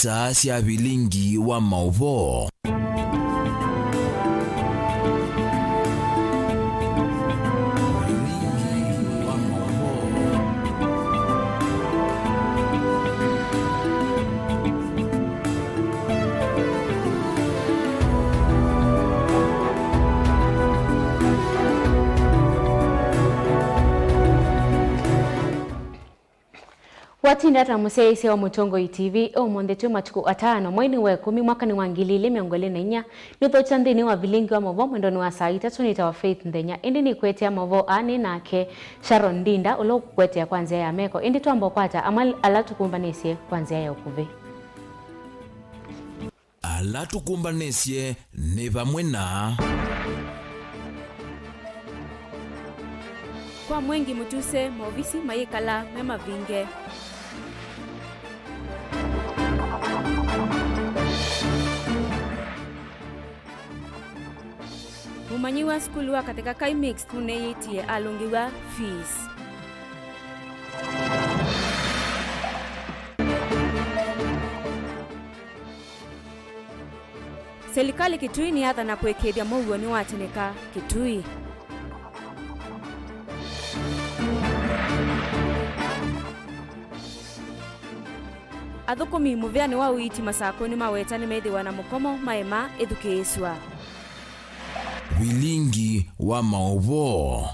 isaa cia bilingi wa mauvoo. Watinda tamuseisi wa Mutongo TV omonde tu matuku atano mwezi wa 10 mwaka ni wa 2024 nutho chandini wa bilingi wa mauvoo mwendoni wa saa 3 nitawa Faith Ndenya indi ni kwetea mauvoo ani nake Sharon Ndinda ulo kwetea kwanzia ya meko indi tuambo kwata amal alatukumbanisye kwanzia ya ukuve alatukumbanisye ni pamwe na kwa mwengi mutuse maovisi mayekala mema vinge mumanyiwa skulu wa katika kai mix tuneyitie alongiwa fees serikali Kitui ni hata na kuekedia mauoni wateneka Kitui athukumi muveani wa uiti masakoni mawetani methiwa na mukomo maema edukeswa bilingi wa mauvoo.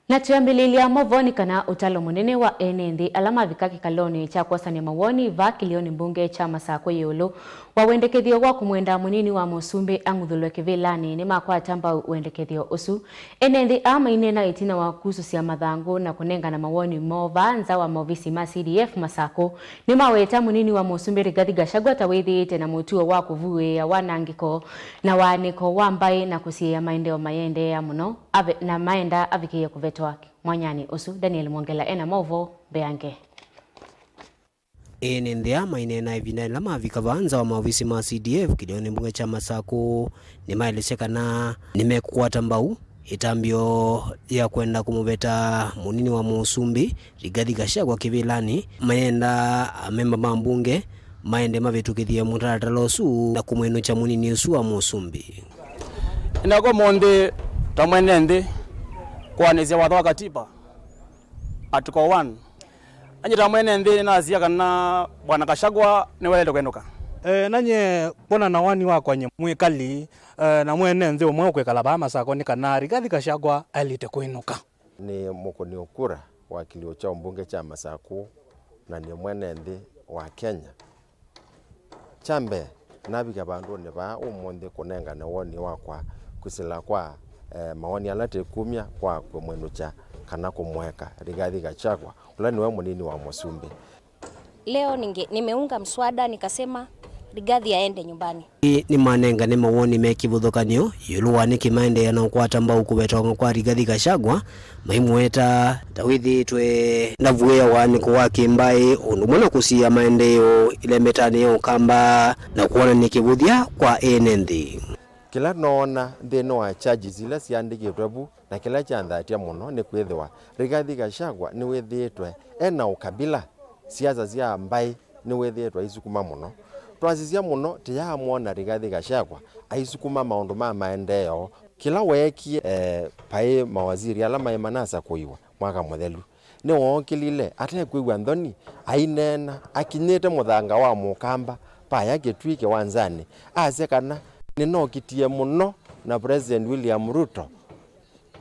Na tuambililia mauvoni kana utalo munene wa NND alama vikaki kaloni cha kuasania mawoni va kilioni mbunge cha masakwe yolo wawendekethio wa kumwenda munini wa Musumbi anguthulwe kivilani ni makwa tamba uendekethio usu NND ama inena itina wa kususia mathangu na kunenga na mawoni movanza wa maovisi ma CDF masako ni maweta munini wa Musumbi Rigathi Gachagua tawithite na mutuo wa kuvuwe ya wanangiko na waniko wambaye na kusia maendeo mayende ya muno na maenda avikia kuvetwa mwanyani usu Daniel Mwongela ena mauvoo beange NND ama inena ivina lama vikavanza wa maovisi ma CDF kilioni mbunge cha Masako ni maelesekana nimekukwata mbau itambio ya kwenda kumubeta munini wa Musumbi Rigathi Gachagua kivilani maenda memba mambunge maende mavetukithia mutaratalosu na kumwenu cha munini usu wa Musumbi inako monde tamwenende kwanezia watho wa katiba article 1 anyita mwenende nazia kana bwana Gachagua ni wele kwenuka nanye bona na wani wakwa nye mwikali na mwenende umwe kwekala ba Masako ni kana Rigathi Gachagua alite kwenuka ni mukuni ukura wa kilio cha mbunge cha Masako na ni mwenende wa Kenya chambe nabiga bandu ne ba umonde kunenga na woni wakwa kusila kwa maoni alate kumya kwa mwenucha kana kumweka Rigathi Gachagua ula niwe munini wa Musumbi. Leo nimeunga mswada nikasema Rigathi aende nyumbani. Ni manenga ni mawoni mekivuthukanio yuluwani kimaende yanakwata mbau kubetonga kwa Rigathi Gachagua maimweta tawithitwe navuya wani kwa kimbai unumona kusia maendeo ile metani yo kamba na kuona nikivuthia kwa NND. Kila noona thino wa charges ila ciandikitwe bu na kila chandhatia muno ni kwithwa Rigathi Gachagua ni withitwe ena ukabila siasa cia mbai ni withitwe isukuma muno twazizia muno tiya muona Rigathi Gachagua aisukuma maundu ma maendeo kila weki pai mawaziri ala mai manasa kuiwa mwaka muthelu ni wokilile ate kuigwa nthoni ainena akinyete muthanga wa mukamba paya gitwike wanzani ase kana ninokitie muno na President William Ruto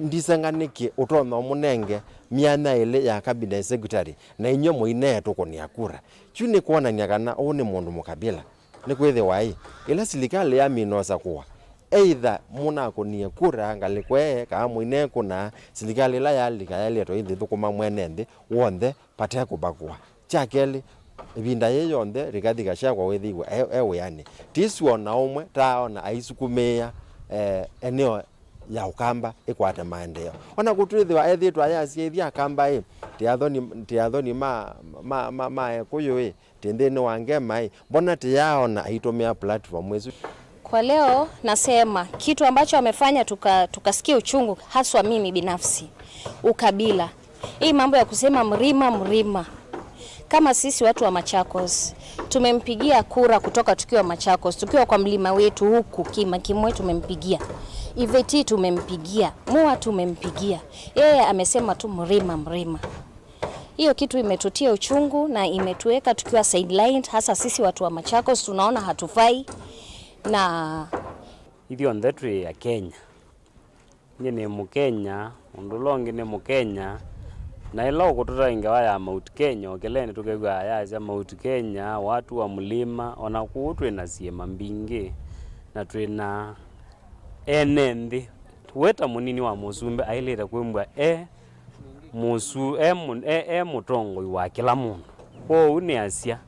ndisanganiki utono munenge miana ile ya cabinet secretary na inyo muine tukonia kura chuni kuona nyakana one mundu mukabila ni kwethe wai ila serikali ya minosa kuwa either muna kunia kura ngalikwe ka muine kuna serikali la ya likayaletwa ithi thukuma mwenende wonde patia kubakwa chakeli ibinda yeyonde Rigathi Gachagua wethigwa ewe yani tisuona umwe taona aisukumia eneo ya ukamba ikwate maendeo ona kutwithwa ethitwa yaciethia kamba tiathoni ma kuyo tendeni wange mai mbona tiyaona aitomea platform mwezu. Kwa leo nasema kitu ambacho amefanya tukasikia uchungu haswa mimi binafsi ukabila Hii mambo ya kusema Mrima, kama sisi watu wa Machakos tumempigia kura kutoka tukiwa Machakos, tukiwa kwa mlima wetu huku Kimwe tumempigia, Iveti tumempigia, Mua tumempigia. Yeye amesema tu Mrima. Hiyo kitu imetutia uchungu na imetuweka tukiwa sidelined, hasa sisi watu wa Machakos tunaona hatufai. Na hivyo ndetu ya Kenya ni Mkenya, undulongi ni Mkenya, na ilo kututa ingawa ya Mount Kenya okeleni tukegwa ya Mount Kenya, watu wa mlima onakutu inasiema mbingi na tuina enendi tuweta munini wa Musumbe aileta kwembwa mutongo wa kila mundu ko uni asia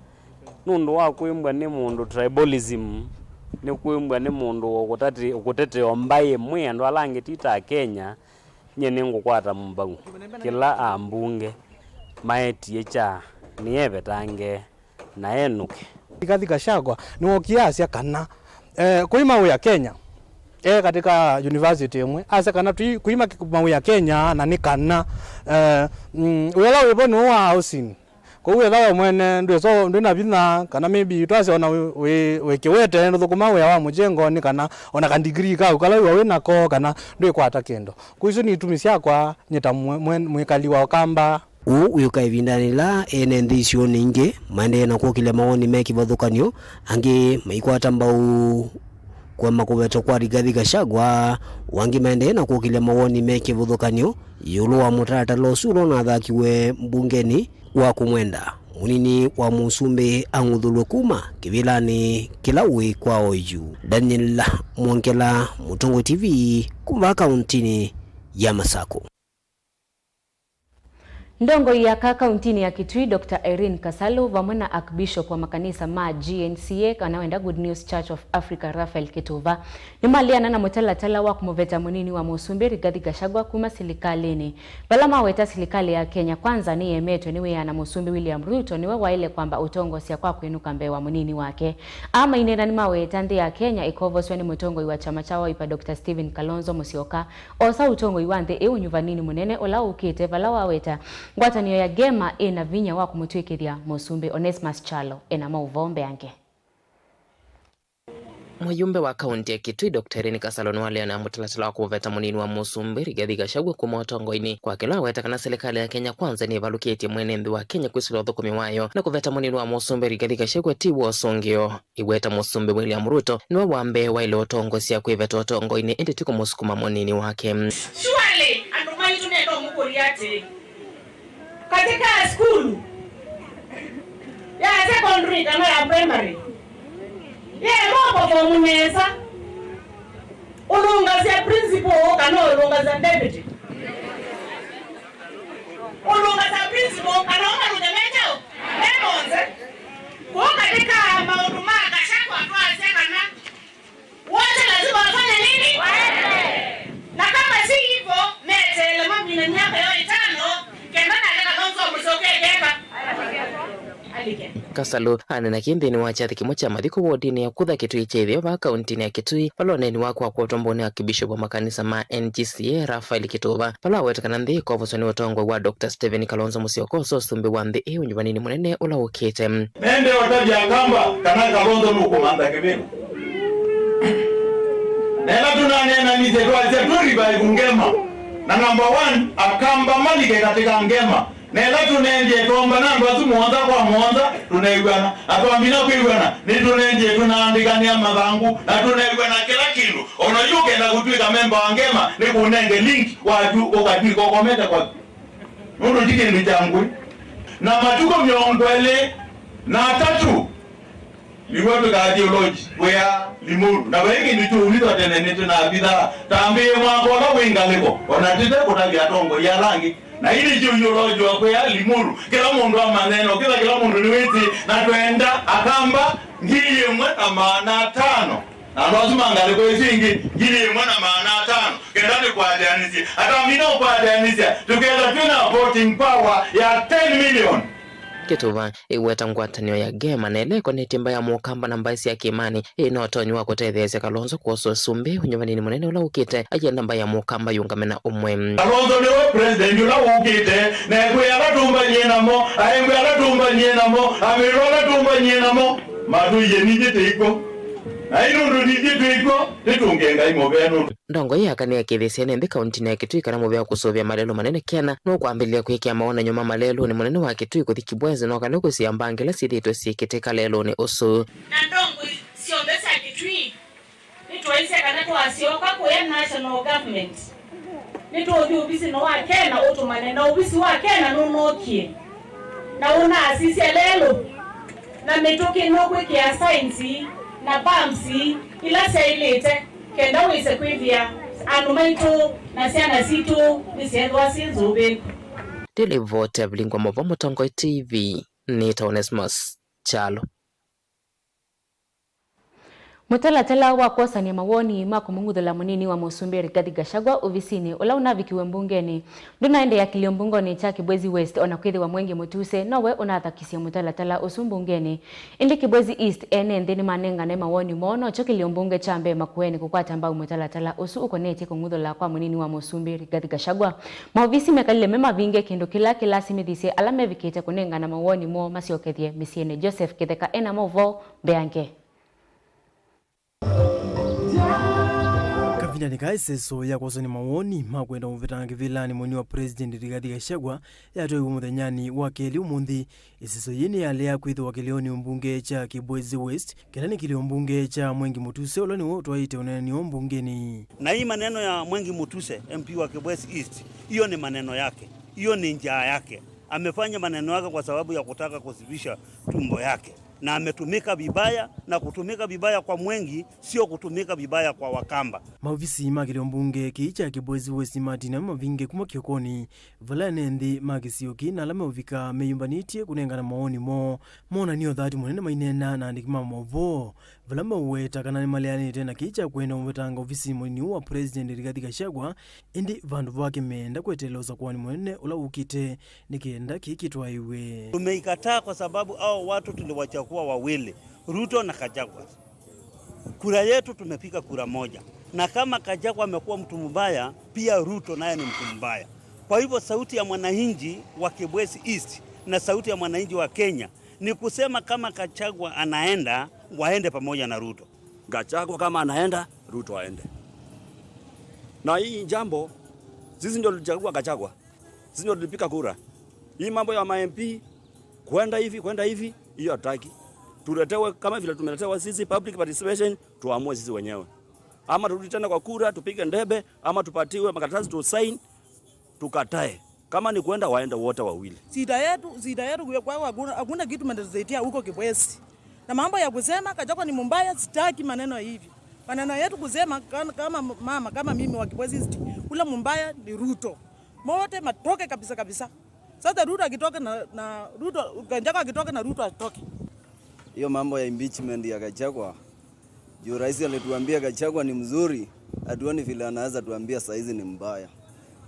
nundu wa kwembwa ni mundu tribalism ni kwembwa ni mundu okutete ombaye mwendo alange tita Kenya nyene ngukwata mbangu kila ambunge maeti echa nieve tange na enuke Rigathi Gachagua ni okiasia kana kuima ya Kenya katika university imwe asa kana kuima mawe ya Kenya na ni kana wela webo no wa housing ko wela mwene ndo na bina kana maybe twase ona we kiwete ndo kuma we wa mujengo ni kana ona ka degree ka ukala we na ko kana ndo ikwata kendo kuizo ni tumisia kwa nyeta mwekali wa kamba uyuka ivindanila ene ndisio ninge mande na kukile maoni meki bathukanio angi maikwata mbau kwa makubeto kwa Rigathi Gachagua wangi mende na kukile maoni meki bathukanio yulu wa mutata losulo na thakiwe mbungeni wa kumwenda munini wa Musumbe Ang'uthulwe kuma kivilani kilawi kwa oju. Daniel Mwankela, Mutongo TV, kuva kauntini ya Masako. Ndongo ya kauntini ya Kitui Dr. Irene Kasalo vamwe na Archbishop wa makanisa ma GNCA kanaoenda Good News Church of Africa Raphael Kituva ni maliana na mutalatala wa kumuveta munini wa Musumbe Rigathi Gachagua kuma silikalini balama weta silikali ya Kenya kwanza ni yemeto niwe ya na Musumbe William Ruto niwe waile kwamba utongo sia kwa kuinuka mbewa munini wake ama inenda ni maweta ndi ya Kenya ikovoswe ni mutongo iwa chama chawa ipa Dr. Stephen Kalonzo Musyoka osa utongo iwante nyuvanini munene ola ukite balawa weta ngwatanio ya gema ina vinya wa kumutwikithia Musumbe. Onesmus Chalo ena mauvombe yange. Mjumbe wa kaunti ya Kitui Dr. Irene Kasalo nwale na mutalatala wa kuveta munini wa Musumbe Rigathi Gachagua kuma utongoini kwa kila weta kana serikali ya Kenya kwanza ni evaluate mwenendo wa Kenya kwisilo thukumi wayo na kuveta munini wa Musumbe Rigathi Gachagua tiwo songio iweta Musumbe William Ruto niwe wambe wa ile utongo sia kwiveta utongoini indi tiko musukuma munini wake. Surely andumai tunendo mukuriate katika school ya secondary kama ya primary mambo kwa muneza ulunga za principal kana ulunga za deputy ulunga za principal kana ulunga mejo nemonze kwa katika mauduma Gachagua tuanze kana wote lazima wafanye nini na kama si hivyo mete la mimi na miaka yao 5 kenda na Kalonzo Musyoka keka Kasalo anena kindini wa chathi kimo cha mathiko wodini ya kutha Kitui chethio va kauntini ya Kitui paloneni wako kwa utomboni wa Archbishop wa makanisa ma NGCA Raphael Kituva pala wetakana nthi kovosoni utongwa wa Dr. Stephen Kalonzo Musyoka usumbi wa nthi iyo nyuvanini munene ula ukite nende watabia kamba kana Kalonzo nukumanda kebenu nela tunanena nize tuwalise ngema na number 1 akamba malike katika ngema nela tunenje tomba nangu azumuonza kwa muonza tunaigwana atwambina kuigwana ni tunenje tunaandikania madhangu na tunaigwana kila kindu onoyuke na kutwika memba wa ngema ni kunenge link waju okatwika kometa kwa nundu ndike ni changu na matuko myongwele na 3 liwetu ka ideology wea limuru na wengi nituulizwa tena nitu na bidhaa tambie mwakola wingaliko onatite kutavya tongo ya rangi na hili ideology wako ya limuru kila mundu wa maneno kila mundu ni witi na tuenda akamba ngili mwena maana 5 na lazima angaliko isingi ngili mwena maana 5 kendani kwa adianisi hata mino kwa adianisi tukenda tuna voting power ya 10 million Kituva iweta ngwatanio ya gema na ile kone timba ya mukamba na mbaisi ya kimani inotonywa kutethesya Kalonzo kuoso sumbi unyavanini munene ula ukite aye namba ya mukamba yungamena umwe Kalonzo niwe president ula ukite na ekwe akatumba nyenamo aengwe akatumba nyenamo amiriro akatumba nyenamo madu yenije teiko ainundu nije teiko titungenga imobenu ndongo yakani yakithisia nthi kaunti ya Kitui kana muvea kusuvia malelo manene kena no kwambilia kwikia maona nyuma malelo ni munene wa Kitui kuthi Kibwezi no kana kusia mbangila sithitwe sikiteka lelo ni usu na ndongo siombesa Kitui nitwaise kana twasioka kuya national government nitwathi ubisi no wa Kenya utumane na ubisi wa Kenya no nokie na una asisi lelo na metoke no kwikia science na bamsi ila sailete kenda wise kwivia anumaito na siana situ nisiendwa sinzube Televote Blingwa Movo Mutongo TV ni Onesmus Chalo. Mutalatala wa kuosania mawoni mako munguthula munini wa Musumbi Rigathi Gachagua uvisini ula unavikiwe mbungeni ndunaende ya kilio mbungoni cha Kibwezi West ona kwithi wa Mwenge Mutuse nowe unathakisia mutalatala usumbungeni indi Kibwezi East ene nthini manengane mawoni mono cho kilio mbunge cha mbe makueni kukwata mbau mutalatala usu ukonete kunguthula kwa munini wa Musumbi Rigathi Gachagua maovisi mekalile mema vinge kindu kila simithise alame vikite kunengana mawoni mo masiokethie misiene Joseph Kitheka ena movo beange Kavina ni kaiseso ya kwasani mawoni makwenda mvetana kivilani mwini wa President Rigathi Gachagua yatoi umuthanyani wa keli umundi iseso yini yalea kwitho wa kilioni mbunge cha Kibwezi West kenani kilio mbunge cha Mwenge Mutuse ulani wotu waite unani mbungeni. Na hii maneno ya Mwenge Mutuse MP wa Kibwezi East hiyo ni maneno yake, hiyo ni njaa yake, amefanya maneno yake kwa sababu ya kutaka kuzibisha tumbo yake na ametumika vibaya na kutumika vibaya kwa Mwengi sio kutumika vibaya kwa Wakamba. Maofisi makilio mbunge kiicha Kibwezi West Martina mavinge kuma kiokoni valane ndi magisioki na alame uvika meyumbanitie kunengana maoni mona niyo dhati munene mainena na andikima movo valamba uweta kanani maleani tena kiicha kwenda uvetanga ofisi mwini wa President Rigathi Gachagua indi vandu vake meenda kweteloza kwani munene ula ukite nikienda kikitwa iwe. Tumeikataa kwa sababu hao watu tuliwachagua wawili, Ruto na Gachagua. Kura yetu tumepiga kura moja. Na kama Gachagua amekuwa mtu mbaya, pia Ruto naye ni mtu mbaya. Kwa hivyo sauti ya mwananchi wa Kibwezi East na sauti ya mwananchi wa Kenya ni kusema kama Gachagua anaenda, waende pamoja na Ruto. Gachagua kama anaenda, Ruto aende. Na hii jambo, sisi ndio tulichagua Gachagua. Sisi ndio tulipika kura. Hii mambo ya MP kwenda hivi, hiyo hataki. Tuletewe kama vile tumeletewa sisi public participation, tuamue sisi wenyewe. Ama turudi tena kwa kura, tupige ndebe, ama tupatiwe makaratasi tu sign, tukatae. Kama ni kwenda waende wote wawili. Sida yetu kwa hakuna kitu mnatuzetia huko Kibwezi. Na mambo ya kusema Gachagua ni mbaya, sitaki maneno hivi. Maneno yetu kusema kama mimi wa Kibwezi East, ule mbaya ni Ruto. Mote matoke kabisa. Sasa Ruto akitoka na Ruto Gachagua akitoka na Ruto atoke. Hiyo mambo ya impeachment ya Gachagua. Juu rais alituambia Gachagua ni mzuri, hatuoni vile anaweza tuambia saizi ni mbaya.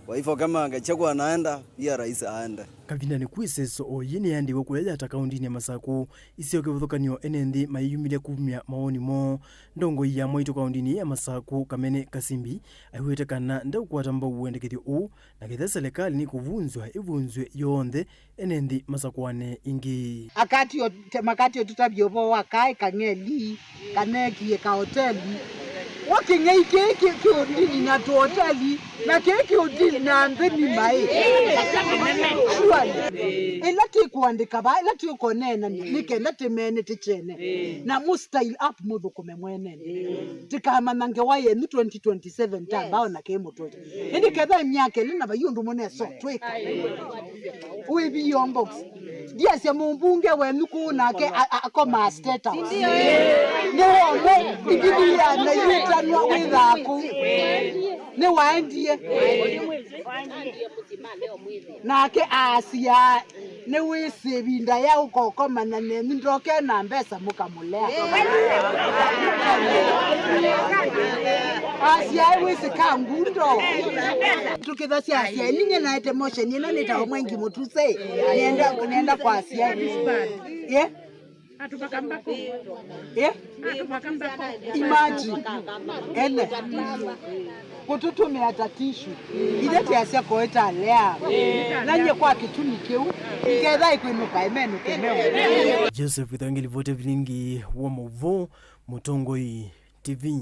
Kwa hivyo kama Gachagua anaenda, pia rais aende. Kavina ni kwiseso oyini yandi wakuleja hata kaunti ni Masaku isi okevothokanio enendi maiyumile kumia maoni mo ndongo ya moito kaunti ni ya Masaku Kamene Kasimbi aiwete kana nda ukwata mba uwendekethio u na kitha serikali ni ivunzwe yonthe enendi Masakuane ingi makati tutabyobo wakae kangeli kanekie ka hoteli wakingai keki kiodini na tu hoteli na keki odini na ndeni mai elati kuandika ba elati ukonena nikenda temene tichene na mu style up mudhu kumemwene tikama nange waye ni 2027 tamba na kemo toto ndi kadha myake lina bayundu mone so tweka we bi yombox dia se mumbunge wenu kuna ke akoma state ndio ni wombe ikidia na yutanwa withaku ni waendie nake asia ni wisi binda ya ukokoma na neni ndoke na mbesa mukamulea Asia wese kangundo. Tukitha Asia ninye na ite motion ino nita mwengi mutuse. Nienda kwa Asia. Yeah. Atupakambako. Yeah. Atupakambako. Imagine. Ene. Kututumia tatishu. Ile Asia koeta lea. Nanye kwa kituni keu. Iketha ikwinuka imenu kemeo. Joseph Withangili vote vilingi wa Mauvo Mutongoi TV.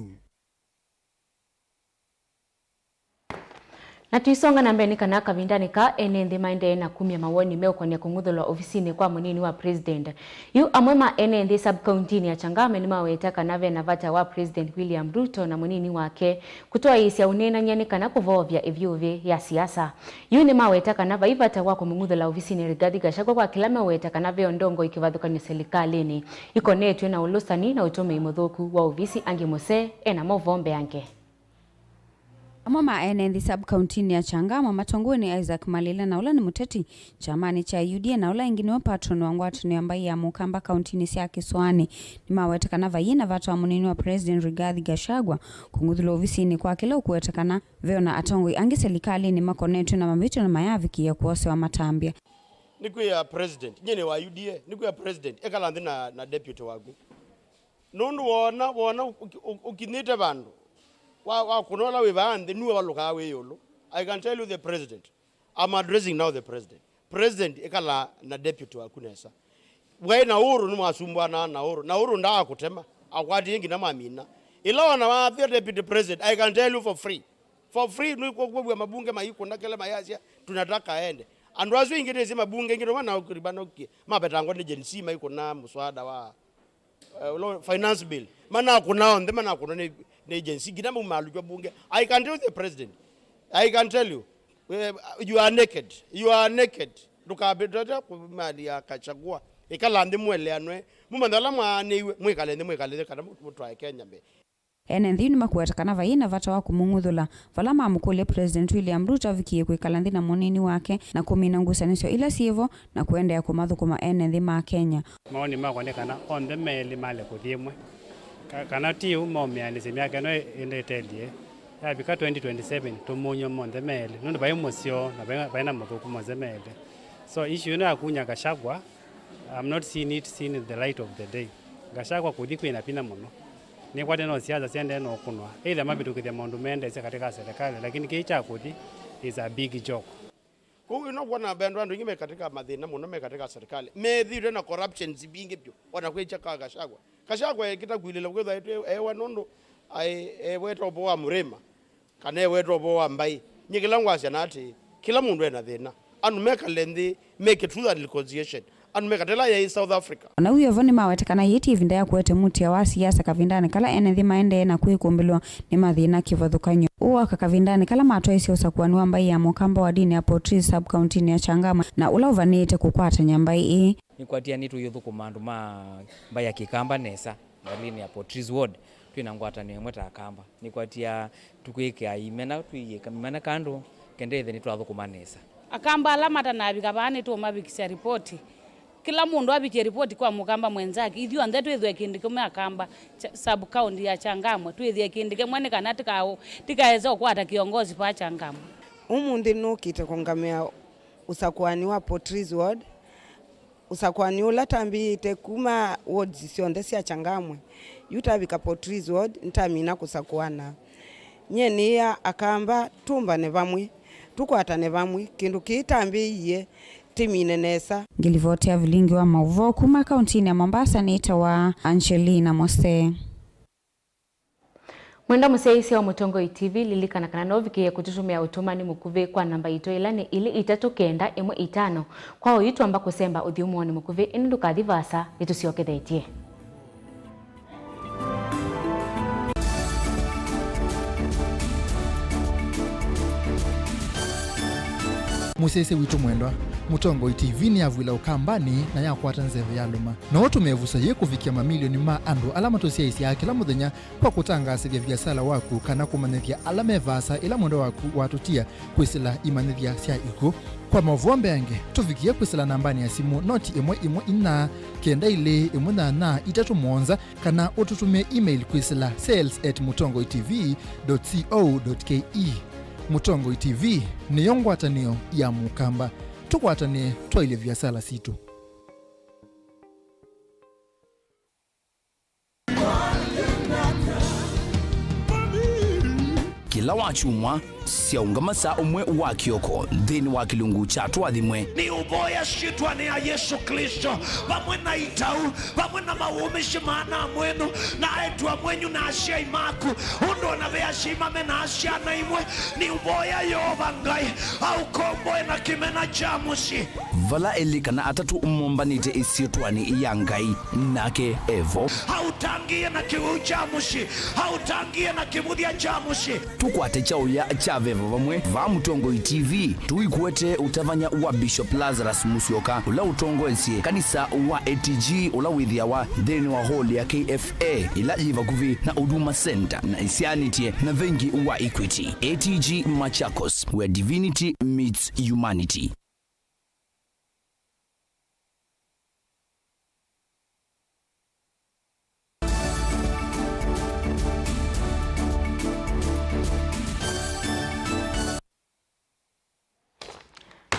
Na tuisonga na mbeni kana kavindani ka NND maende na kumia mawoni meo kwa kungudhulwa ofisini kwa munini wa president. Yu amwema NND sub-county ya Changame ni mawetaka nave na vata wa president William Ruto na munini wake kutoa isi ya unena nyani kana kuvovya evyuvi ya siasa. Yu ni mawetaka nava ivata wako mungudhula ofisini Rigathi Gachagua kwa kila mawetaka nave ondongo ikivadhuka ni serikalini. Iko netu na ulusani na utume imodhoku wa ofisi Angi Mose ena movombe ange. Amama NND sub-county ya Changama matongoni Isaac Malila na ula ni muteti chamani cha UDA na ula ingine wa patron wangwatu ni ambaye ya Mukamba county siya Kiswani ni mawetakana vayina vatu wa munini wa president Rigathi Gachagua kungudhula ofisini kwa kila ukuwetakana veo na atongoi angi serikali ni makonetu na mabitu na mayaviki ya kuose wa matambia. Niku ya president, nyene wa UDA, niku ya president, ekalandi na deputy wagu. Nundu wana ukinite bandu. Kunola wibande nuwe waluka we yolo. I can tell you the president. I'm addressing now the president. President ekala na deputy wa kunesa. Wai na uru ni mwasumbwa na uru. Na uru ndaa kutema. Akwati yengi na mamina. Ilawa na wa deputy president. I can tell you for free. For free nui kwa mabunge mahiku na kele mayazia. Tunataka ende. Andwazu ingine zi mabunge ingine wana ukuribana ukie. Mabetango ni jensi mahiku na muswada wa finance bill. Mana kuna onde mana kuna ni agency ginamu malu bunge. I can tell the president. I can tell you. You are naked. You are naked. Lukabedota kumali ya Gachagua. Ikalande mwele anwe. Mumandala mwane mwekalende kana mtu wa Kenya be. NND ni makuwetakana vayina vata wa kumungudhula valama amukule president William Ruto vikie kuikalandi na munini wake na kumina ngusanisho ila sivo na kuenda ya kumadhu kuma NND maa Kenya. Maoni makonekana on the mail male kuthimwe. Kana tiu momiani semiake no endetelie. Ya bika 2027 tumunyo on the mail. Nundu bayi mosio na bayina mothuku on the mail. So issue no akunya Gachagua, I'm not seeing the light of the day. Gachagua kuthikwe na pina muno. Ni kwa tena siasa siende no kunwa either mabitukithia maundu mende katika serikali lakini kicha kuthi is a big joke. Ku ino kuona bandu andu ingime katika mathina muno me katika serikali methire na corruption zibingi pyo ona kwicha ka Gachagua kitakwilila kwetha ewa nondo weto bo wa murema kana weto bo wa mbai nyikila ngwasya nati kila mundu ena thina anu meka lendi make it through that reconciliation anu meka tela ya South Africa. Na huyo voni mawetakana yeti ivinda ya kuwete muti ya wa siasa kavindani kala NND maende na kuikumbilwa ni mathina kivadhukanyo. Uwa kakavindani kala matoa isi usakuwani wa mbai ya Mukamba wa dini ya Potri sub-county ya Changama na ula uvanite kukwata nyambai ni kwa tia nitu yuthu kumandu mbai ya Kikamba nesa ngalini ya Potri ward tuina ngwata ni mweta akamba ni kwa tia tukuike ya imena tuiye kamimana kando kendethe nitu yuthu kumanesa akamba alamata na abikabani tu mabikisha ripoti. Kila mundu abikie ripoti kwa Mukamba mwenzake. Ithio ande twithwe kindike mwa Akamba sub county ya Changamwe. Twithie kindike mwane kana tikaeza kukwata kiongozi pa Changamwe. Umundi nukite kongamea usakwani wa Potri ward. Usakwani ulatambiite kuma wards sionde sia Changamwe. Yutabika Potri ward ntamina kusakwana. Nyeni ya Akamba tumba ne bamwe. Tukwata ne bamwe kindu kitambiye timine nesa. Ngilivotea vilingi wa Mauvo kuma kauntini ya Mombasa niita wa Angelina Mose. Mwenda museisi wa Mutongoi TV lilikana kana noviki ya kututumia utumani mukuve kwa namba ito ilani ili 3915 kwa oyitu ambako semba uthiumuoni mukuve ininduka dhivasa itusiokethetie. Musese witu mwendwa Mutongo TV ni avwila ukambani na yakwata nzeve ya luma. Na watu mevusa ye kufikia mamilioni ma andu alama tosia isi ya kila muthenya kwa kutangasa vya biasala waku kana kumanethia alame vasa ila mwendo waku watutia kwisila imanethia sia iko. Kwa mavuombe yange, tufikia kwisila nambani ya simu noti imwe ina kenda ile imwe na itatu mwonza kana ututume email kwisila sales@mutongoitv.co.ke. Mutongo TV ni yongwatanio ya mukamba. Tukwatane twaile biasala situ. Kila wachumwa siaungama saa umwe wa kioko dhini wa kilungu chatu adhimwe ni uboya shitwa ni ya Yesu Kristo pamwe na itau pamwe na maumishi maana mwenu na etua mwenyu na asia imaku undo na vea shimame na asia na imwe ni uboya yobangai au komboe na kimena jamusi vala elikana atatu umombanite isiotwani yangai nake evo hautangie na kiu jamusi hautangie na kimudia jamusi tukwate chauya chavevo vamwe va Mutongo TV tuikuete utavanya wa Bishop Lazarus Musyoka ula utongo ensie kanisa wa ATG ula withia wa dheni wa hall ya KFA ila jiva kuvi na Huduma Center na isianitie na vengi wa Equity ATG Machakos where divinity meets humanity.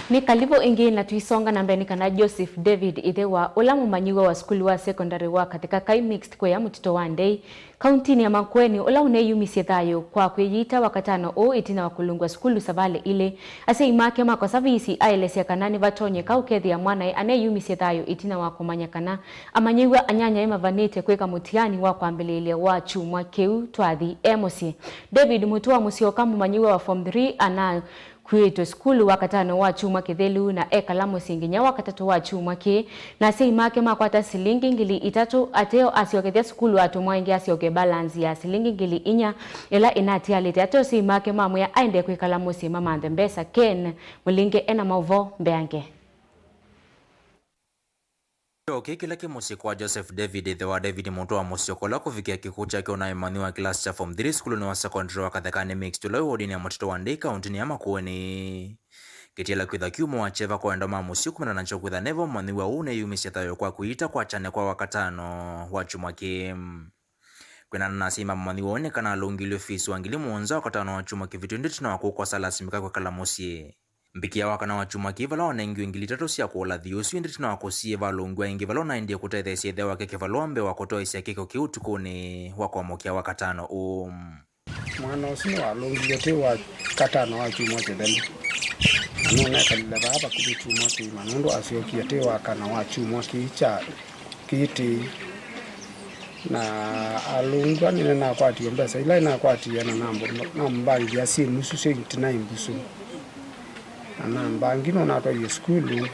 Ni kalivo ingi na tuisonga na mbeni kana Joseph David Ithewa ula mumanyiwa wa skuli wa secondary wa katika Kai Mixed kwa ya Mutito Wandei kaunti ya Makueni ula uneyumisie thayo kwa kuyita wakatano o itina wa kulungwa skulu savale ile ase imake mako savisi aelesia kanani vatonye kaukethi ya mwana aneyumisie thayo itina wa kumanya kana amanyiwa anyanya ema vanite kweka mutiani wa kuambelelia wa chumwa keu twathi emosi. David Mutua Musyoka mumanyiwa wa form 3 ana kuito skulu wakatano wa chuma kithelu na ekalamu singinya wakatatu wa chuma ki na sei make makwata silingi ngili itatu ateo asiokethia skulu atumwa ingi asioke balance ya silingi ngili inya ila inatia lete ateo sei make mamu ya aende kwikalamu si mama mbesa Ken Mulinge ena mauvo mbeange. Okay, kila kimusi kwa Joseph David Ithewa David Mutua Musyoka la kufikia kikuu chake unaimaniwa class cha form 3 skulu ni wa secondary wa Kathekane Mixed ula wodi ya Mutito Wandei kaunti ya Makueni. Kitila kwitha kiumo wacheva kwa endoma Musyoka na nancho kwitha nevo maniwa une yumisya thayo kwa kuita kwa chane kwa wakatano wa chumwa kim. Kwena nasima maniwa one kana alungilio fisi wangili muonza wakatano wa chumwa kivitu nditi na wakukwa salasimika kwa kalamusie. Mbikia wakana wa chuma kivala wanengi wengili tatu siya kuola thiusu nditi na wakosie valungwa ingi vala na india kutaithesye the wake kevalombe wakotoa isya kiko kiutukuni wakomokia wakatano mwana usini walungilio te wa katano wa chuma kitheli anona kalile baba kubi chuma kima nundu asiokia te wakana wa chuma kicha kiti na alungwa nina nakwati mbesa ila inakwati yana nambo na mbali ya simu susu itina imbusu anamba ngino na to skulu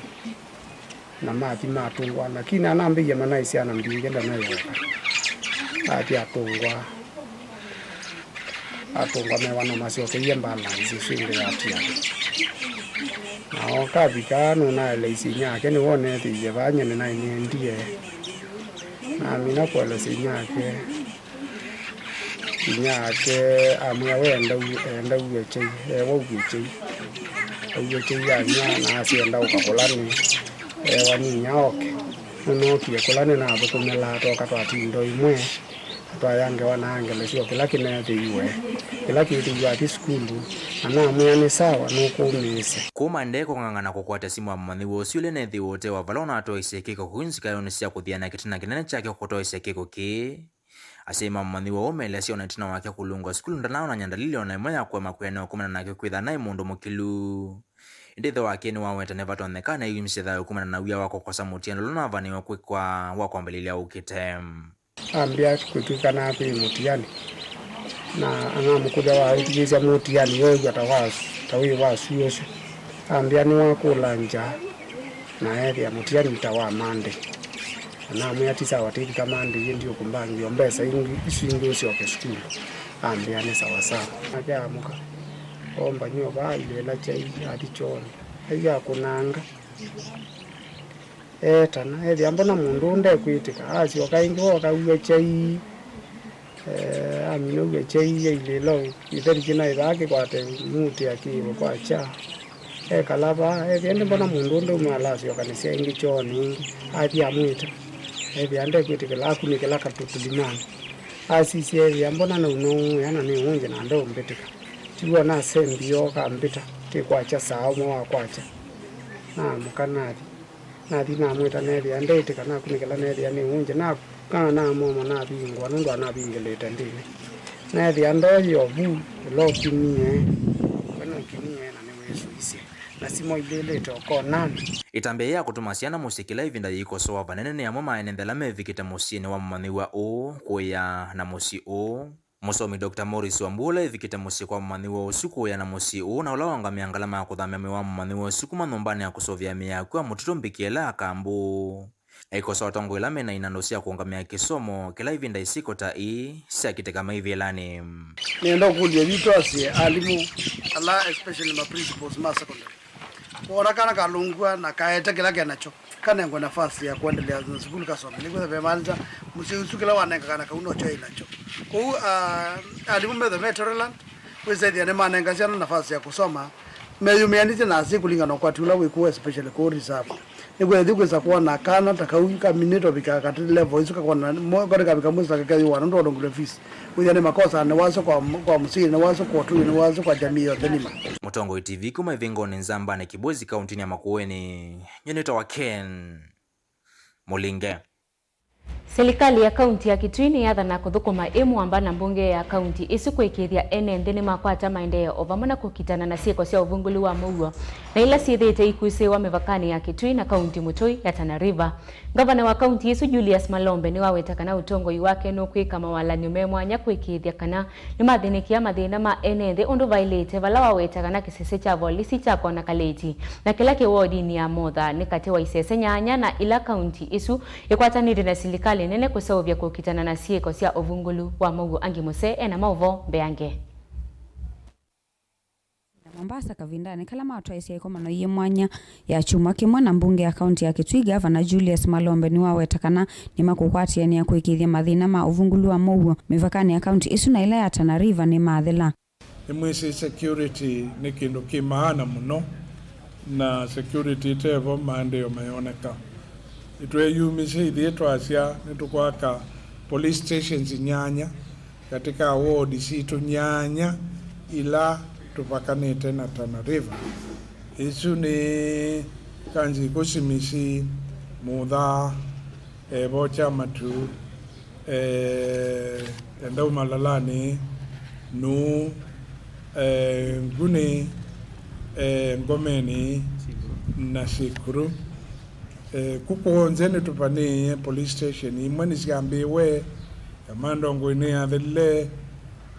na mathi matungwa lakini anambe ya manaisi anambinge nayo ati atungwa mewana masio ke balance swinge ati na okabika no na leisi nyake ni wone ti je banye na ni ndie na mina kwa leisi nyake amya wenda uweche uweche yanya na asienda ukakolani waninya oke unokie kolani na abutumela toka twatindo imwe twayange wanaangele sio kila kinete iwe kila kitu ya skulu ana mwana sawa nukumise kuma ndeko ngangana kukwata simu wa mani wosule ne thiwote wa valona atoise kiko kunzika yonisia kuthiana kitina kinene chake kutoise kiko ki asema mani wa omele sio netina wake kulungwa skulu ndanao na nyandalili ona moya kwa makwene okumana nake kwitha nai mundu mukilu ndithe wake ni waweta neva tonekana yumise thayo kumana na uya wako kosa mutiano lona vaniwa kwikwa wakwambelilia ukitem ambia kutukana kwa mutiani na anamukuja wa itigizia mutiani yoyo atawasu tawi wasu yosu ambia ni wakulanja na eri ya mutiani mtawa mande na muyatisa watiki kamande ndio kumbangi ombesa isingo sio ke skulu ambia ni sawa sawa ajamuka omba nyoba ile la chai ati choni ya kunanga tana mbona mundu nde kwitika acio kaingi wakaua chai amino uge chai ile lo itheri kina iraki kwate muti akiwa kwa cha kalaba ende mbona mundu nde umalacio kanisia ingi choni athi amwita ande kwitika la kunikela katutulimana asisi mbona no yana ni unje na ndo mbetika tiwa na sembio kambita tikwacha sawa mwa kwacha na mukanadi na dina mwita nedi andete kana kunikela nedi ani unje na kana mama na bingwa ndo na bingeleta ndine nedi andoyo bu lokimie kana kimie na neweso isi na simo ilele toko nani itambe ya kutumasiana musikila ivinda yikosoa vanene ni amoma enendela mevikite musini wa mmaniwa o kuya na musi o musomi Dr. Morris Wambula ivikite musi kwa mmaniwa usiku ya na musi o na ulawanga miangalama ya kudhamia wa mmaniwa usiku manumbani ya kusovya miyaku ya mutito mbikiela akambu ikosoa tongo ilame na inandosia kuongamia kisomo kila ivinda isiko ta siakite kama hivi elani nienda kulia vitosi alimu ala especially ma principals ma secondary kwa kana kalungwa na kaeta kila kenacho kana ngo nafasi ya kuendelea na shule kasoma nilikuwa nimemaliza msisukila wananga kana kauno cho inacho kwa alimu me the veteran weze dia nema nanga sana nafasi ya kusoma meyumianite na siku lingana kwa tula weku especially kwa reserve nigwe ndikuza kuwa na kana takauka minito bika kati level isuka kwa mo kwa kabika musa kaka wana ndo ndo ngulefisi weze ne makosa ne wazo kwa msiri ne wazo kwa tu ne wazo kwa jamii yote nima Mutongo TV kuma vingoni Nzamba na Kibozi kaunti ya Makueni nyeneta wa Ken Mulinge. Serikali ya kaunti ya Kitui yathana kuthukuma imwamba mbunge ya kaunti isiku ikithia enende ni makwata maendeleo ovamona kukitana na ciiko cia uvunguli wa muguo na ila ciithite ikuise wa mivakani ya Kitui na kaunti mutui ya Tana River. Gavana wa kaunti isu Julius Malombe ni waweta kana utongoi wake no kwika mawalani memwanya kwikithia kana ni mathinikia mathina ma enende undu vailite vala waweta kana kisese cha polisi cha kona kaleti na kila kiwodi ni ya modha ni kati wa isese nyanya na ila kaunti isu ikwatanire na serikali nene kusovya kukitana na ciiko cia uvungulu wa muguo angi muse ena mauvo mbeange. Mombasa kavindani kala matwaisi yako mano ye mwanya ya chuma kimwe na mbunge ya kaunti ya Kitui Gavana Julius Malombe ni wawetakana ni makukwatia ni ya kuikithia mathina ma uvungulu wa muguo mivakani ya kaunti isu na ila ya Tana River ni mathila imwisi security ni kindu kimaana muno na security tevo maendeleo mayoneka itwe yumise ithie twacia nitukwaka police stations nyanya katika ward situ nyanya ila tupakanite na Tana River isu ni kanji kusimisi mudha bocha matu endau malalani nu nguni ngomeni na Sikuru kukuonze tupani police station imwe nisiambiwe kamando ngwini ya thile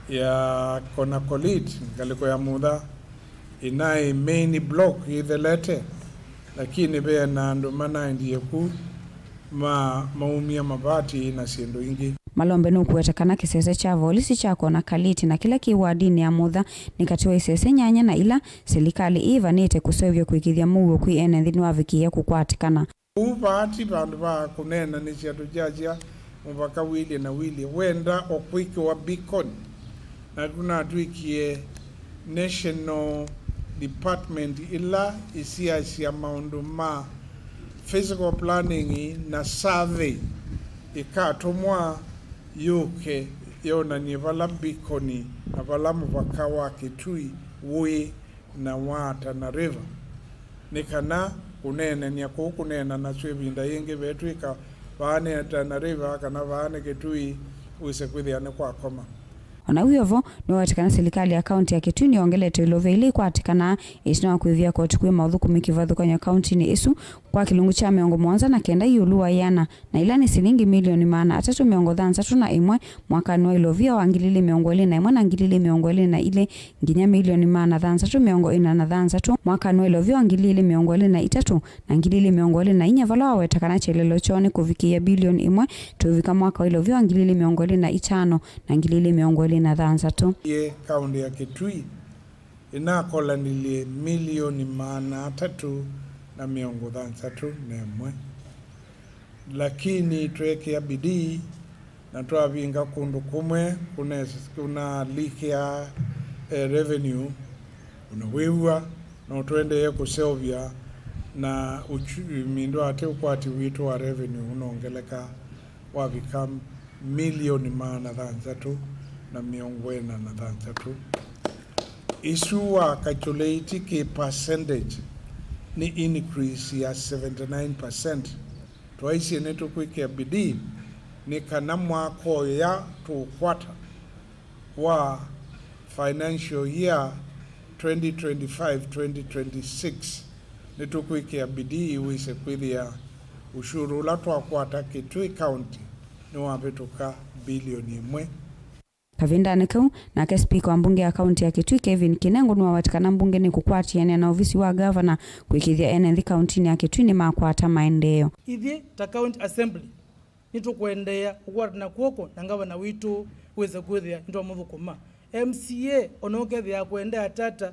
ya Konakolit ngaliko ya mudha inai main block ithelete lakini bea na ndo mana ndiye ku maumia mabati na siendo ingi. Malombe nukuwetakana kisese cha volisi cha Konakolit na kila kiwadini ya mudha ni katiwa isese nyanya na ila serikali ivanite kusovya kuikithia muguo kwi ene nthini wa viki ya kukwatikana uvati vandu va kunena ni ciatu jajia muvaka wili na wili wenda okwiki wa Beacon na kuna tuikie National Department ila isia maundu ma physical planning na survey ikatumwa yuke yona ni vala Beacon na vala muvaka wa Kitui wi na wa Tana River nikana kunene ni kunena na swevinda yingi vetwika vane Tana River kana vane Kitui uise kwithiane kwa koma. Ona uyovo ni watikana serikali ya kaunti ya Kitui ni ongelete ilove ili kwatikana isina kuivia koti kwe maudhuku mikivathu kwenye kaunti ni isu kwa kilungu cha miongo mwanza na kenda yuluwa yana na ila ni silingi milioni maana atatu miongo dhansatu na imwe mwaka nwa ilovia wa ngilili miongo ili na imwe na ngilili miongo ili na ile nginya milioni maana dhansatu miongo ina na dhansatu mwaka nwa ilovia wa ngilili miongo ili na itatu na ngilili miongo ili na inya vala wawetakana chelelo choni kufikia bilioni imwe tuvika mwaka ilovia wa ngilili miongo ili na itano na ngilili miongo ili na dhansatu. Ye kaunti ya Kitui inakola nili milioni maana 3 na miongo thansatu nemwe, lakini twekea bidii na twavinga kundu kumwe kuna leak ya revenue unawewa na tuendeye kuseovya na mindo ate ukwati witu wa revenue unaongeleka wavika milioni maana thansatu na miongo ena na thansatu. Isu wa calculate ki percentage ni increase ya 79%. Twaisi netu kuikia bidii ni kana mwako ya tukwata wa financial year 2025-2026 netu kuikia bidii wise kwithia ushuru la twakwata Kitui County ni wambetuka bilioni 1. Kavindani kau nake spika wa mbunge ya kaunti ya Kitui Kevin Kinengo ni wawatikana mbunge ni kukwatiania na ofisi wa governor kuikithia NND kaunti ya Kitui ni makwata maendeleo. Ithi ta county assembly nito kuendea kukwata na kuoko na governor witu uweze kwithia nito muthukuma. MCA onokethia kuendea tata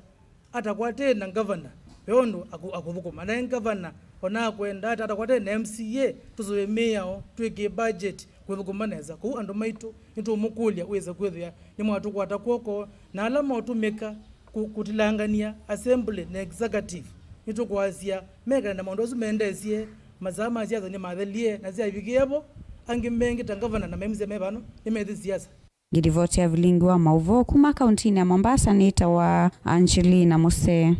atakwate na governor yondo akuthukuma na governor ona kwenda tata kwate na MCA tuzoe meya twike budget kwithukumaneza ku andu maitu nito mukulia uweze kwithia ni mwatu kwata kuoko na alama utumika kutilangania assembly na executive nito kwasia mega na maundu azumendesie mazama siasa ni mathelie na sia ibigiebo angi mengi ta governor na memze mebano ni methi siasa. Gidivoti ya vilingi wa mauvo kuma kaunti ya Mombasa ni wa Angelina Mose.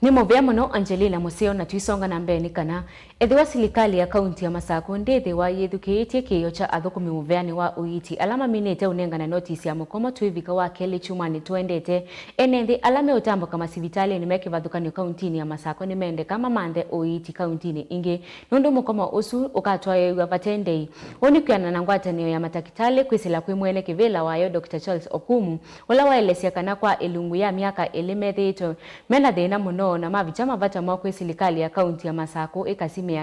Ni movia muno Angelina Museo na tuisonga na mbeni kana ethiwa serikali ya kaunti ya Masako ndethe wa yethukiitie kiyo cha athukumi muveani wa uiti alama minete unenga na notice ya mukomo twivika wa kele chumani twendete enenthi alame utambo kama sivitali ni meke vathukani kaunti ya Masako ni mende kama mande uiti kaunti ingi nundu mukomo usu ukatwaye vatendei onikiana na ngwatanio ya matakitali kwisila kwi mwene kivila wayo Dr. Charles Okumu wala waelesia kana kwa elungu ya miaka elimethito mena thina muno na mavichama vata mwakwe serikali ya kaunti ya Masako ikasime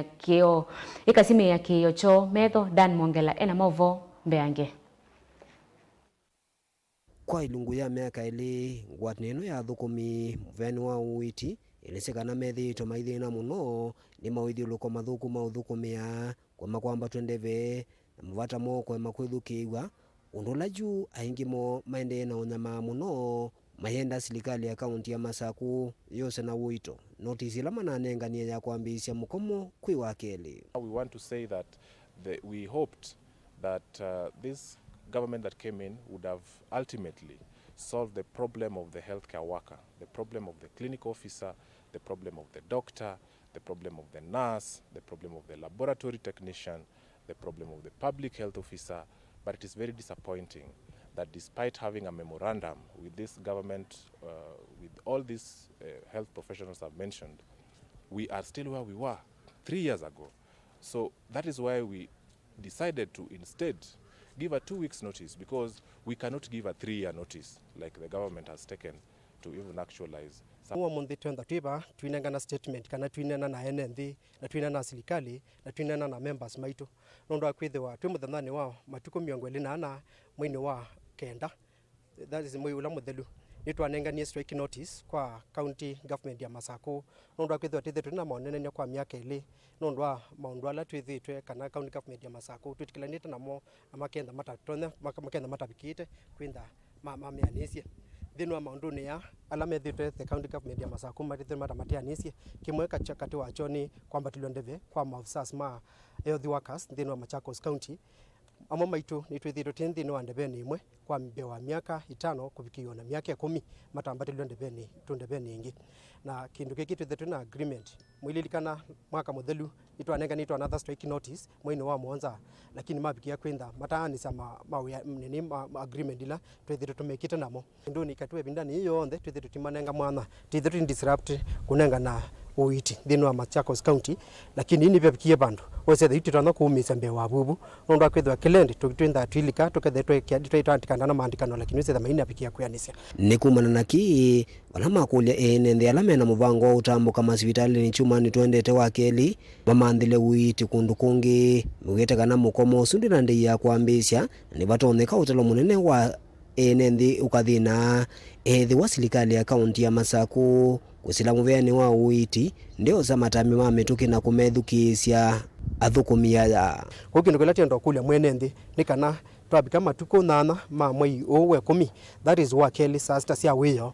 ya kio cho metho Dan Mongela ena movo mbeange. Kwa ilungu ya miaka ili ngwatanino ya thukumi muveani wa uiti ilisikana methito maithina muno ni mawithiuluko mathuku mauthukumia kwama kwamba twendeve na muvata moko makwithukiwa undu laju aingimo maende na unyama muno mahenda serikali ya kaunti ya Masako yose na uito notice la mananengania ya kuambisia mukomo kwi wakeli. We want to say that we hoped that this government that came in would have ultimately solved the problem of the healthcare worker, the problem of the clinic officer, the problem of the doctor, the problem of the nurse, the problem of the laboratory technician, the problem of the public health officer, but it is very disappointing that despite having a memorandum with this government, with all these health professionals I've mentioned, we are still where we were 3 years ago. So that is why we decided to instead give a 2 weeks notice, because we cannot give a 3-year notice like the government has taken to even actualize. Uwa mundi tuenda tuiba tuinengana statement kana tuinena na NND na tuinena na serikali na tuinena na members maitu nondo akwithiwa twi muthanani wao matuko 28 mwini wa kenda, that is mwi ula muthelu ni twanenganie strike notice kwa county government ya Masako nondo akwithiwa tithe na maonene kwa miaka ili nondo wa maundu ala twithitwe kana county government ya Masako twitikilanite namo amakenda matatone makenda matabikite kwinda mamianisia thinu wa maundu ni ya alame thitwe the county government ya Masako matithe matamatianisia kimwe kati wacho ni kwamba tulondeve kwa maofisas ma health workers thinu wa Machakos County amo maitu ni twithitwe thinu wa ndebeni imwe kwa mbe wa miaka 5 kuvikio na miaka 10 matambatilwe ndebeni ingi na kindu kiki twithitwe na agreement mwililikana mwaka muthelu itwanenganitwa another strike notice mwini wa mwanza, lakini mabikia kwenda mataanisa agreement ila twithitwe tumekite namo ndu ni katwe bindani hiyo onde twithitwe timanenga mwana twithitwe disrupt kunenga na uiti thinu wa Machakos County, lakini ni bibikie bandu wose thitu tano kuumisa mbe wa bubu nondo akwithwa kilendi twitwa twilika tukethetwe twitandikana na maandikano, lakini wose thamaini abikia kuyanisia ni kumana na ki wala makulia enende alame na muvango wa utambo kama sivitali ni chuma ni twendete wakeli mamandile uiti kundu kungi mugete kana mukomo sundi na ndi ya kuambisha ni batoneka utalo munene wa ene nthi ukathina ethi wa silikali ya kaunti ya Masaku kusila muveani wa uiti ndio za matami ma mituki na kumethukisya athukumia ya kwa kindu kila tendo kulia mwene nthi ni kana twabika matuko 8 ma mwei owe 10 that is wa keli sasta cia wiyo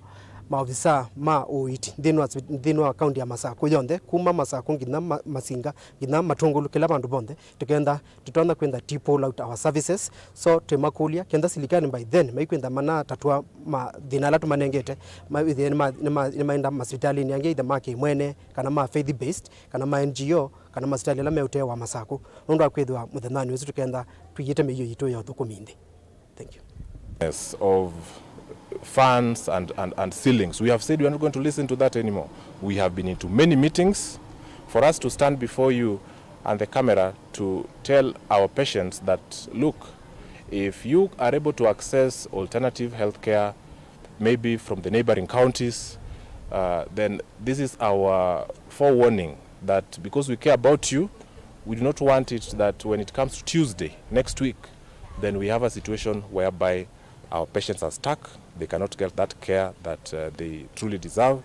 maofisa ma uiti ndinwa kaunti ya Masaku yonthe kuma Masaku ngina Masinga ngina Matungulu kila bandu bonthe tukenda tutona kwenda tipo out our services so twemakulia kenda silikani by then maikwenda mana tatua ma thina la tumanengete ni maenda hospitali ni ange idhamake mwene kana ma faith based kana ma NGO kana hospitali la meute wa Masaku ndo akwithwa muthenani wetu tukenda tuyite meyo yito ya thukuminde. Thank you. Yes, of funds and ceilings. We have said we are not going to listen to that anymore. We have been into many meetings. For us to stand before you and the camera to tell our patients that, look, if you are able to access alternative healthcare, maybe from the neighboring counties, then this is our forewarning that because we care about you, we do not want it that when it comes to Tuesday, next week, then we have a situation whereby our patients are stuck. They cannot get that care that they truly deserve.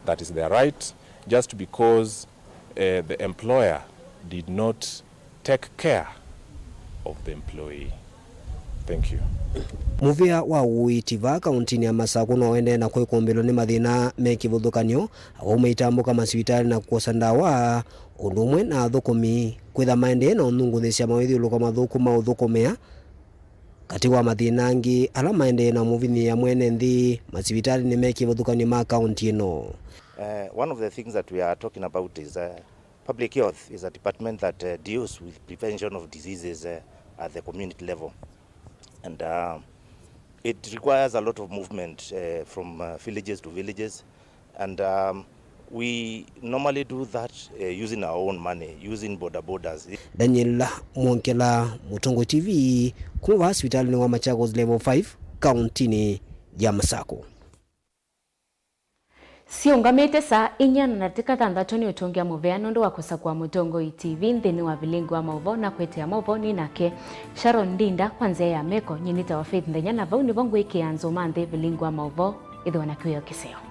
That is their right, just because the employer did not take care of the employee. Thank you. Muvia wa uitiva kauntini ya Masaku no ende na kwikombelo ni mathina mekivuthukanio au meitambuka masivitali na kukosa ndawa undumwe na athukumi kwitha maende na ununguthesya mawithiuluka mathuku ma uthukumia kati wa mathina angi ala maende na muvini ya mwene nthi masivitali ni mekivuthukanio ma kaunti ino. One of the things that we are talking about is public health is a department that deals with prevention of diseases at the community level. And it requires a lot of movement from villages to villages, and we normally do that using our own money, using borders. Daniel Mwonkela, Mutongo TV, kuma hospitali ni wa Machakos level 5 kauntini ya Masaku. Siungamite saa 4:36 ni utungia muvea nondo wa kusakwa Mutongo TV nthini wa vilingu wa mauvo na kwetea mauvo ni nake Sharon Ndinda kwanzia ya meko nyinita wa Faith Ndenya na vau ni vongu iki ya nzoma nthi vilingu wa mauvo idhi wanakiweo kiseo.